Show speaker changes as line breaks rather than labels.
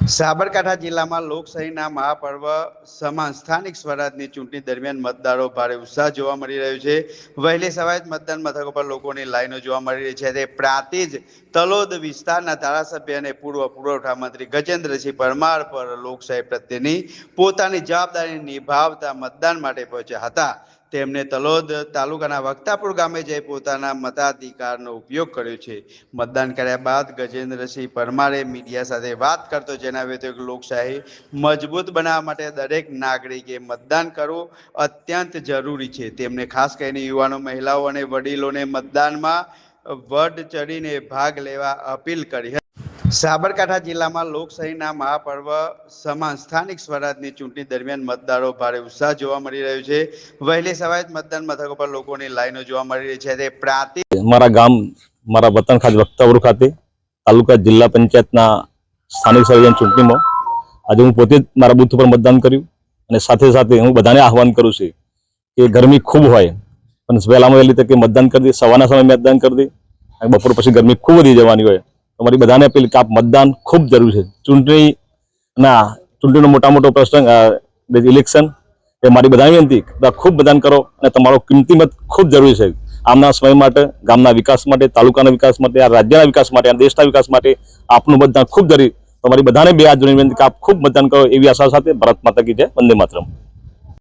સાબરકાંઠા જિલ્લામાં લોકશાહીના મહાપર્વ સમાન સ્થાનિક સ્વરાજની ચૂંટણી દરમિયાન મતદારો ભારે ઉત્સાહ જોવા મળી રહ્યો છે। વહેલી સવારે જ મતદાન મથકો પર લોકોની લાઈનો જોવા મળી રહી છે। તે પ્રાંતિજ તલોદ વિસ્તારના ધારાસભ્ય અને પૂર્વ પુરવઠા મંત્રી ગજેન્દ્રસિંહ પરમાર પર લોકશાહી પ્રત્યેની પોતાની જવાબદારી નિભાવતા મતદાન માટે પહોંચ્યા હતા। તેમણે તલોદ તાલુકાના વક્તાપુર ગામે જઈ પોતાના મતાધિકારનો ઉપયોગ કર્યો છે। મતદાન કર્યા બાદ ગજેન્દ્રસિંહ પરમારે મીડિયા સાથે વાત કરતો જણાવ્યું હતું કે લોકશાહી મજબૂત બનાવવા માટે દરેક નાગરિકે મતદાન કરવું અત્યંત જરૂરી છે। તેમણે ખાસ કરીને યુવાનો, મહિલાઓ અને વડીલોને મતદાનમાં વડ ચડીને ભાગ લેવા અપીલ કરી હતી। સાબરકાંઠા જિલ્લામાં લોકશાહીના મહાપર્વ સમાન સ્થાનિક સ્વરાજની ચૂંટણી દરમિયાન મતદારો ભારે ઉત્સાહ જોવા મળી રહ્યો છે। વહેલી સવારે જ મતદાન મથકો પર લોકોની લાઈનો જોવા મળી રહી છે। તે પ્રાંતિજ
મારા ગામ મારા વતન ખાતે વક્તાપુર ખાતે તાલુકા જિલ્લા પંચાયતના સ્થાનિક સ્વરાજ્યની ચૂંટણીમાં આજે હું પોતે જ મારા બૂથ પર મતદાન કર્યું અને સાથે સાથે હું બધાને આહવાન કરું છું કે ગરમી ખૂબ હોય પણ વહેલામાં વહેલી તકે મતદાન કરી દે, સવારના સમયે મતદાન કરી દે અને બપોર પછી ગરમી ખૂબ વધી જવાની હોય તો મારી બધાને અપીલ કે આપ મતદાન ખૂબ જરૂર છે। ચૂંટણીનો મોટો પ્રસંગ ઇલેક્શન એ મારી બધાની વિનંતી ખૂબ મતદાન કરો અને તમારો કિંમતી મત ખૂબ જરૂરી છે। આમના સમય માટે, ગામના વિકાસ માટે, તાલુકાના વિકાસ માટે, આ રાજ્યના વિકાસ માટે, આ દેશના વિકાસ માટે આપનું મતદાન ખૂબ જરૂરી। તમારી બધાને બે હાથ જોડીને વિનંતી કે આપ ખૂબ મતદાન કરો એવી આશા સાથે ભારત માતા કી જય, વંદે માતરમ।